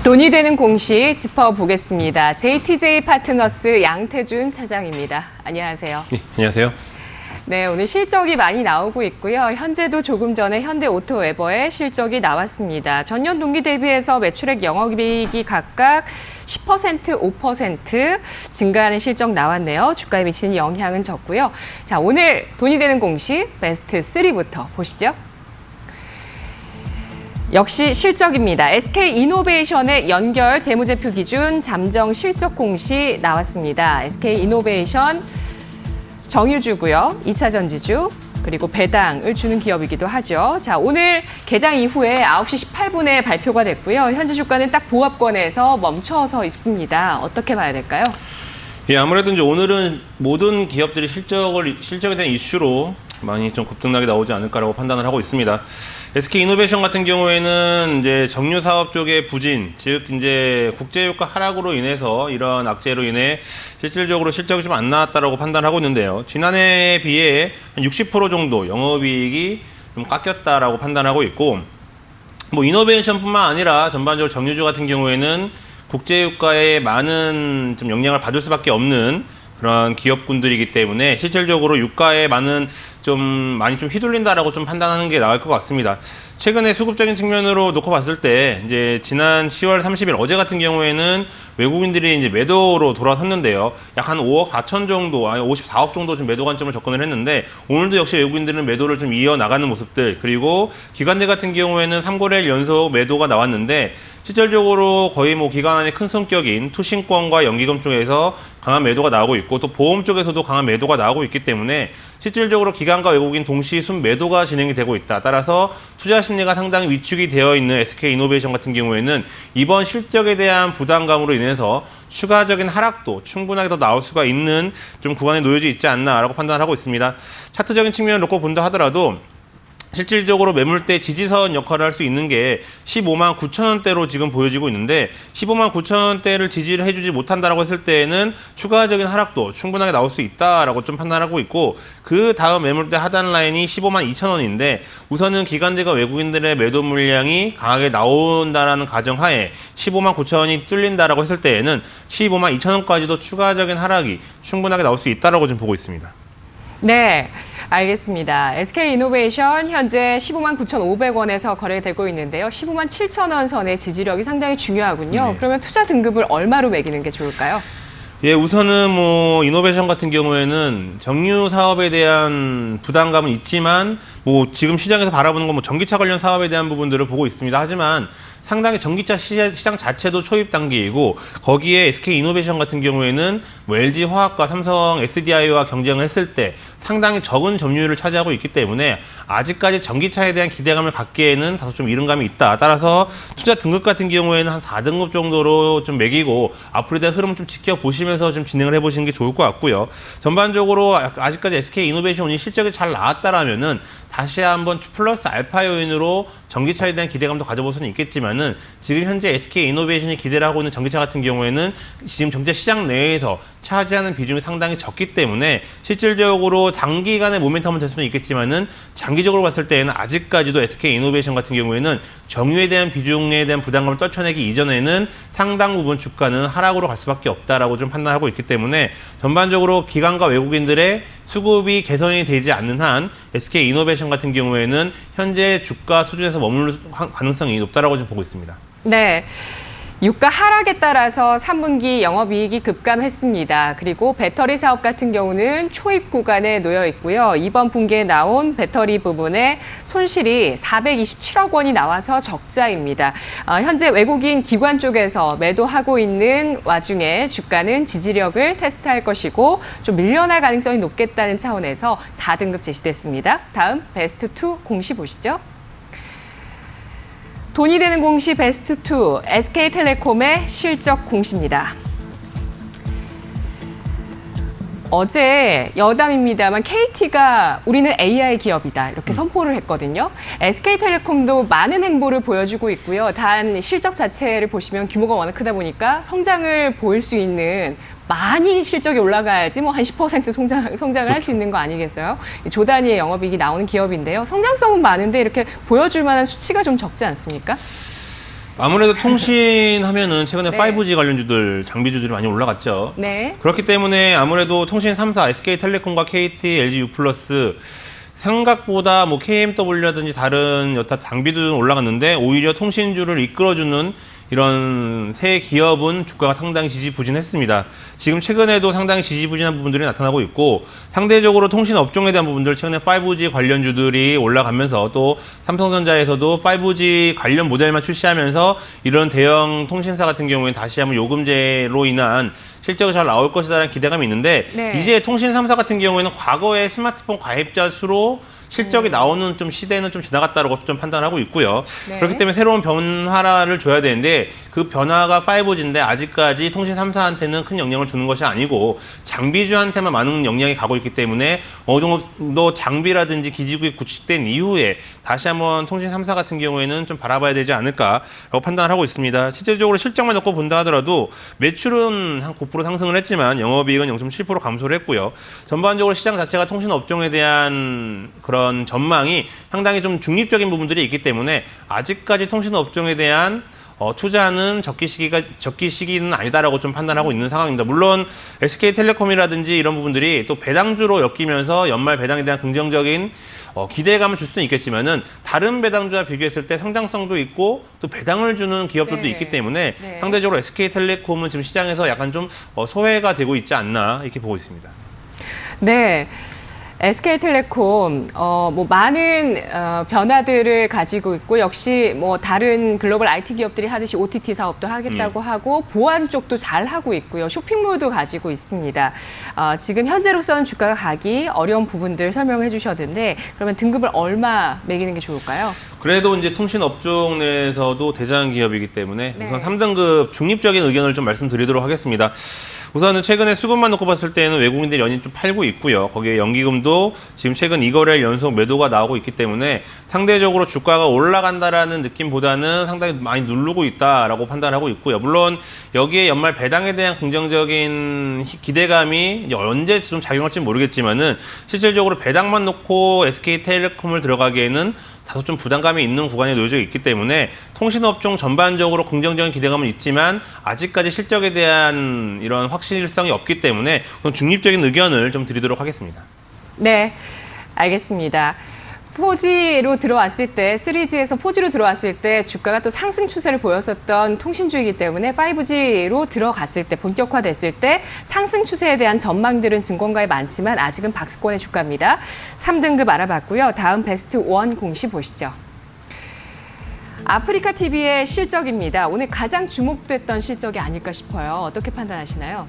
돈이 되는 공시 짚어보겠습니다. JTJ 파트너스 양태준 차장입니다. 안녕하세요. 네, 안녕하세요. 네, 오늘 실적이 많이 나오고 있고요. 현재도 조금 전에 현대오토웨버의 실적이 나왔습니다. 전년 동기 대비해서 매출액 영업이익이 각각 10%, 5% 증가하는 실적 나왔네요. 주가에 미치는 영향은 적고요. 자, 오늘 돈이 되는 공시 베스트 3부터 보시죠. 역시 실적입니다. SK이노베이션의 연결 재무제표 기준 잠정 실적 공시 나왔습니다. SK이노베이션 정유주고요. 2차 전지주 그리고 배당을 주는 기업이기도 하죠. 자, 오늘 개장 이후에 9시 18분에 발표가 됐고요. 현재 주가는 딱 보합권에서 멈춰서 있습니다. 어떻게 봐야 될까요? 예, 아무래도 이제 오늘은 모든 기업들이 실적에 대한 이슈로 많이 좀 급등락이 나오지 않을까라고 판단을 하고 있습니다. SK이노베이션 같은 경우에는 이제 정유 사업 쪽의 부진, 즉 이제 국제유가 하락으로 인해서 이런 악재로 인해 실질적으로 실적이 좀 안 나왔다라고 판단하고 있는데요. 지난해에 비해 한 60% 정도 영업이익이 좀 깎였다라고 판단하고 있고, 뭐 이노베이션뿐만 아니라 전반적으로 정유주 같은 경우에는 국제유가에 많은 좀 영향을 받을 수밖에 없는 그런 기업군들이기 때문에 실질적으로 유가에 많이 좀 휘둘린다라고 좀 판단하는 게 나을 것 같습니다. 최근에 수급적인 측면으로 놓고 봤을 때 이제 지난 10월 30일 어제 같은 경우에는 외국인들이 이제 매도로 돌아섰는데요. 약 한 5억 4천 정도, 아니 54억 정도 좀 매도 관점을 접근을 했는데, 오늘도 역시 외국인들은 매도를 좀 이어나가는 모습들, 그리고 기관들 같은 경우에는 3거래일 연속 매도가 나왔는데, 실질적으로 거의 뭐 기관 안에 큰 성격인 투신권과 연기금 쪽에서 강한 매도가 나오고 있고, 또 보험 쪽에서도 강한 매도가 나오고 있기 때문에 실질적으로 기관과 외국인 동시 순매도가 진행이 되고 있다. 따라서 투자 심리가 상당히 위축이 되어 있는 SK이노베이션 같은 경우에는 이번 실적에 대한 부담감으로 인해서 추가적인 하락도 충분하게 더 나올 수가 있는 좀 구간에 놓여져 있지 않나라고 판단하고 있습니다. 차트적인 측면을 놓고 본다 하더라도 실질적으로 매물대 지지선 역할을 할 수 있는 게 15만 9천 원대로 지금 보여지고 있는데, 15만 9천 원대를 지지를 해주지 못한다라고 했을 때에는 추가적인 하락도 충분하게 나올 수 있다라고 좀 판단하고 있고, 그 다음 매물대 하단 라인이 15만 2천 원인데 우선은 기관들과 외국인들의 매도 물량이 강하게 나온다라는 가정하에 15만 9천 원이 뚫린다라고 했을 때에는 15만 2천 원까지도 추가적인 하락이 충분하게 나올 수 있다라고 좀 보고 있습니다. 네, 알겠습니다. SK이노베이션 현재 15만 9,500원에서 거래되고 있는데요. 15만 7천 원 선의 지지력이 상당히 중요하군요. 네. 그러면 투자 등급을 얼마로 매기는 게 좋을까요? 예, 우선은 뭐 이노베이션 같은 경우에는 정유 사업에 대한 부담감은 있지만, 뭐 지금 시장에서 바라보는 건 뭐 전기차 관련 사업에 대한 부분들을 보고 있습니다. 하지만 상당히 전기차 시장 자체도 초입 단계이고, 거기에 SK이노베이션 같은 경우에는 뭐 LG화학과 삼성 SDI와 경쟁을 했을 때 상당히 적은 점유율을 차지하고 있기 때문에 아직까지 전기차에 대한 기대감을 갖기에는 다소 좀 이른 감이 있다. 따라서 투자 등급 같은 경우에는 한 4등급 정도로 좀 매기고 앞으로에 대한 흐름을 좀 지켜보시면서 좀 진행을 해보시는 게 좋을 것 같고요. 전반적으로 아직까지 SK이노베이션이 실적이 잘 나왔다라면은 다시 한번 플러스 알파 요인으로 전기차에 대한 기대감도 가져볼 수는 있겠지만은, 지금 현재 SK이노베이션이 기대를 하고 있는 전기차 같은 경우에는 지금 전기차 시장 내에서 차지하는 비중이 상당히 적기 때문에 실질적으로 단기간의 모멘텀은 될 수는 있겠지만은 장기적으로 봤을 때에는 아직까지도 SK이노베이션 같은 경우에는 정유에 대한 비중에 대한 부담감을 떨쳐내기 이전에는 상당 부분 주가는 하락으로 갈 수밖에 없다라고 좀 판단하고 있기 때문에, 전반적으로 기관과 외국인들의 수급이 개선이 되지 않는 한 SK이노베이션 같은 경우에는 현재 주가 수준에서 머무를 가능성이 높다라고 좀 보고 있습니다. 네. 유가 하락에 따라서 3분기 영업이익이 급감했습니다. 그리고 배터리 사업 같은 경우는 초입 구간에 놓여 있고요. 이번 분기에 나온 배터리 부분에 손실이 427억 원이 나와서 적자입니다. 현재 외국인 기관 쪽에서 매도하고 있는 와중에 주가는 지지력을 테스트할 것이고 좀 밀려날 가능성이 높겠다는 차원에서 4등급 제시됐습니다. 다음 베스트 2 공시 보시죠. 돈이 되는 공시 베스트 2, SK텔레콤의 실적 공시입니다. 어제 여담입니다만 KT가 우리는 AI 기업이다 이렇게 선포를 했거든요. SK텔레콤도 많은 행보를 보여주고 있고요. 단 실적 자체를 보시면 규모가 워낙 크다 보니까 성장을 보일 수 있는, 많이 실적이 올라가야지 뭐 한 10% 성장을 할 수 있는 거 아니겠어요? 조 단위의 영업이익이 나오는 기업인데요. 성장성은 많은데 이렇게 보여줄 만한 수치가 좀 적지 않습니까? 아무래도 통신하면은 최근에 네. 5G 관련주들, 장비주들이 많이 올라갔죠. 네. 그렇기 때문에 아무래도 통신 3사, SK텔레콤과 KT, LGU+, 생각보다 뭐 KMW라든지 다른 여타 장비도 올라갔는데 오히려 통신주를 이끌어주는 이런 새 기업은 주가가 상당히 지지부진했습니다. 지금 최근에도 상당히 지지부진한 부분들이 나타나고 있고 상대적으로 통신 업종에 대한 부분들 최근에 5G 관련주들이 올라가면서 또 삼성전자에서도 5G 관련 모델만 출시하면서 이런 대형 통신사 같은 경우에는 다시 한번 요금제로 인한 실적이 잘 나올 것이다라는 기대감이 있는데 네. 이제 통신 3사 같은 경우에는 과거의 스마트폰 가입자 수로 실적이 나오는 좀 시대는 좀 지나갔다라고 좀 판단하고 있고요. 네. 그렇기 때문에 새로운 변화를 줘야 되는데 그 변화가 5G인데 아직까지 통신 3사한테는 큰 영향을 주는 것이 아니고 장비주한테만 많은 영향이 가고 있기 때문에 어느 정도 장비라든지 기지국이 구축된 이후에 다시 한번 통신 3사 같은 경우에는 좀 바라봐야 되지 않을까라고 판단을 하고 있습니다. 실질적으로 실적만 놓고 본다 하더라도 매출은 한 9% 상승을 했지만 영업이익은 0.7% 감소를 했고요. 전반적으로 시장 자체가 통신 업종에 대한 그런 전망이 상당히 좀 중립적인 부분들이 있기 때문에 아직까지 통신 업종에 대한 투자는 적기 시기는 아니다라고 좀 판단하고 있는 상황입니다. 물론 SK텔레콤이라든지 이런 부분들이 또 배당주로 엮이면서 연말 배당에 대한 긍정적인 기대감을 줄 수는 있겠지만은 다른 배당주와 비교했을 때 성장성도 있고 또 배당을 주는 기업들도 네. 있기 때문에 네. 상대적으로 SK텔레콤은 지금 시장에서 약간 좀 소외가 되고 있지 않나 이렇게 보고 있습니다. 네. SK텔레콤 뭐 많은 변화들을 가지고 있고 역시 뭐 다른 글로벌 IT 기업들이 하듯이 OTT 사업도 하겠다고 하고 보안 쪽도 잘 하고 있고요. 쇼핑몰도 가지고 있습니다. 지금 현재로서는 주가가 가기 어려운 부분들 설명해 주셨는데 그러면 등급을 얼마 매기는 게 좋을까요? 그래도 이제 통신 업종 내에서도 대장 기업이기 때문에 네. 우선 3등급 중립적인 의견을 좀 말씀드리도록 하겠습니다. 우선은 최근에 수급만 놓고 봤을 때는 외국인들이 연일 좀 팔고 있고요. 거기에 연기금도 지금 최근 2거래일 연속 매도가 나오고 있기 때문에 상대적으로 주가가 올라간다라는 느낌보다는 상당히 많이 누르고 있다라고 판단하고 있고요. 물론 여기에 연말 배당에 대한 긍정적인 기대감이 언제 좀 작용할지 모르겠지만은 실질적으로 배당만 놓고 SK텔레콤을 들어가기에는 다소 좀 부담감이 있는 구간에 놓여져 있기 때문에 통신업종 전반적으로 긍정적인 기대감은 있지만 아직까지 실적에 대한 이런 확실성이 없기 때문에 중립적인 의견을 좀 드리도록 하겠습니다. 네, 알겠습니다. 4G로 들어왔을 때, 3G에서 4G로 들어왔을 때 주가가 또 상승 추세를 보였었던 통신주이기 때문에 5G로 들어갔을 때, 본격화됐을 때 상승 추세에 대한 전망들은 증권가에 많지만 아직은 박스권의 주가입니다. 3등급 알아봤고요. 다음 베스트 1 공시 보시죠. 아프리카 TV의 실적입니다. 오늘 가장 주목됐던 실적이 아닐까 싶어요. 어떻게 판단하시나요?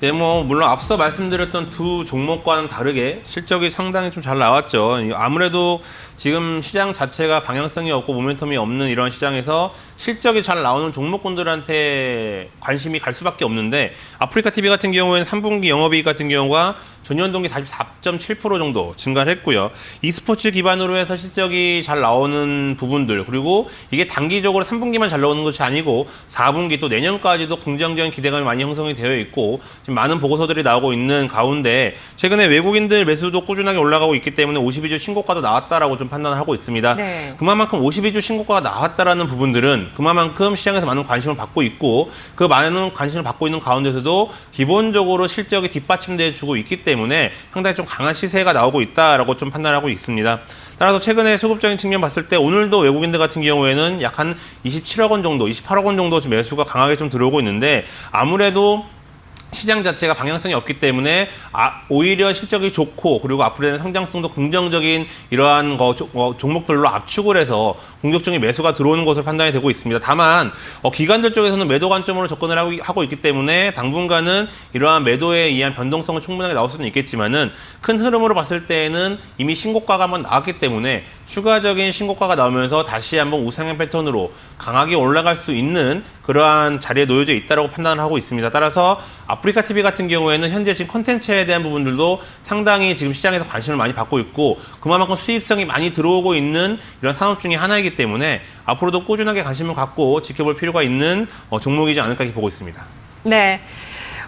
네, 물론 앞서 말씀드렸던 두 종목과는 다르게 실적이 상당히 좀 잘 나왔죠. 아무래도 지금 시장 자체가 방향성이 없고 모멘텀이 없는 이런 시장에서 실적이 잘 나오는 종목군들한테 관심이 갈 수밖에 없는데 아프리카 TV 같은 경우에는 3분기 영업이익 같은 경우가 전년 동기 44.7% 정도 증가를 했고요. e스포츠 기반으로 해서 실적이 잘 나오는 부분들 그리고 이게 단기적으로 3분기만 잘 나오는 것이 아니고 4분기 또 내년까지도 긍정적인 기대감이 많이 형성이 되어 있고 지금 많은 보고서들이 나오고 있는 가운데 최근에 외국인들 매수도 꾸준하게 올라가고 있기 때문에 52주 신고가도 나왔다라고 좀 판단을 하고 있습니다. 네. 그만큼 52주 신고가가 나왔다라는 부분들은 그만큼 시장에서 많은 관심을 받고 있고 그 많은 관심을 받고 있는 가운데서도 기본적으로 실적이 뒷받침돼 주고 있기 때문에 상당히 좀 강한 시세가 나오고 있다라고 좀 판단하고 있습니다. 따라서 최근에 수급적인 측면 봤을 때 오늘도 외국인들 같은 경우에는 약 한 27억 원 정도, 28억 원 정도 매수가 강하게 좀 들어오고 있는데 아무래도 시장 자체가 방향성이 없기 때문에 오히려 실적이 좋고 그리고 앞으로는 성장성도 긍정적인 이러한 종목들로 압축을 해서 공격적인 매수가 들어오는 것으로 판단이 되고 있습니다. 다만 기관들 쪽에서는 매도 관점으로 접근을 하고 있기 때문에 당분간은 이러한 매도에 의한 변동성은 충분하게 나올 수는 있겠지만은 큰 흐름으로 봤을 때에는 이미 신고가가 한번 나왔기 때문에 추가적인 신고가가 나오면서 다시 한번 우상향 패턴으로 강하게 올라갈 수 있는 그러한 자리에 놓여져 있다고 판단을 하고 있습니다. 따라서 아프리카 TV 같은 경우에는 현재 지금 콘텐츠에 대한 부분들도 상당히 지금 시장에서 관심을 많이 받고 있고 그만큼 수익성이 많이 들어오고 있는 이런 산업 중에 하나이기 때문에 앞으로도 꾸준하게 관심을 갖고 지켜볼 필요가 있는 종목이지 않을까 이렇게 보고 있습니다. 네.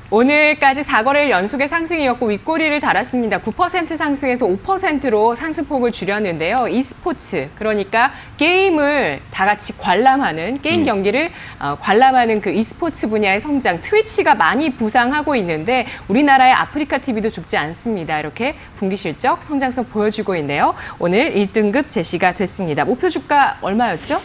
오늘까지 4거래일 연속의 상승이었고 윗꼬리를 달았습니다. 9% 상승해서 5%로 상승폭을 줄였는데요. e스포츠, 그러니까 게임을 다 같이 관람하는, 게임 경기를 관람하는 그 e스포츠 분야의 성장, 트위치가 많이 부상하고 있는데 우리나라의 아프리카 TV도 죽지 않습니다. 이렇게 분기 실적 성장성 보여주고 있네요. 오늘 1등급 제시가 됐습니다. 목표 주가 얼마였죠?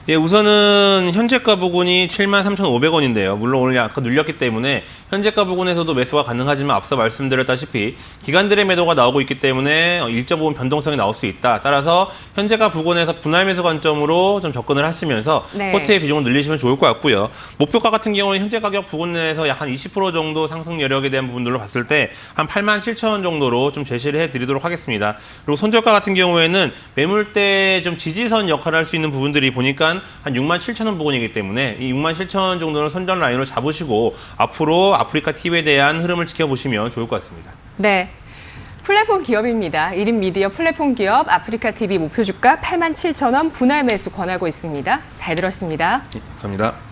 예, 우선은 현재가 부근이 73,500원인데요. 물론 오늘 약간 눌렸기 때문에 현재가 부근에서도 매수가 가능하지만 앞서 말씀드렸다시피 기관들의 매도가 나오고 있기 때문에 일정 부분 변동성이 나올 수 있다. 따라서 현재가 부근에서 분할 매수 관점으로 좀 접근을 하시면서 포트의 비중을 늘리시면 좋을 것 같고요. 목표가 같은 경우는 현재 가격 부근 내에서 약 한 20% 정도 상승 여력에 대한 부분들로 봤을 때 한 87,000원 정도로 좀 제시를 해드리도록 하겠습니다. 그리고 손절가 같은 경우에는 매물대 좀 지지선 역할을 할 수 있는 부분들이 보니까 한 67,000원 부근이기 때문에 이 67,000원 정도는 손절 라인으로 잡으시고 앞으로 아프리카 TV에 대한 흐름을 지켜보시면 좋을 것 같습니다. 네. 플랫폼 기업입니다. 1인 미디어 플랫폼 기업 아프리카 TV 목표 주가 87,000원 분할 매수 권하고 있습니다. 잘 들었습니다. 감사합니다.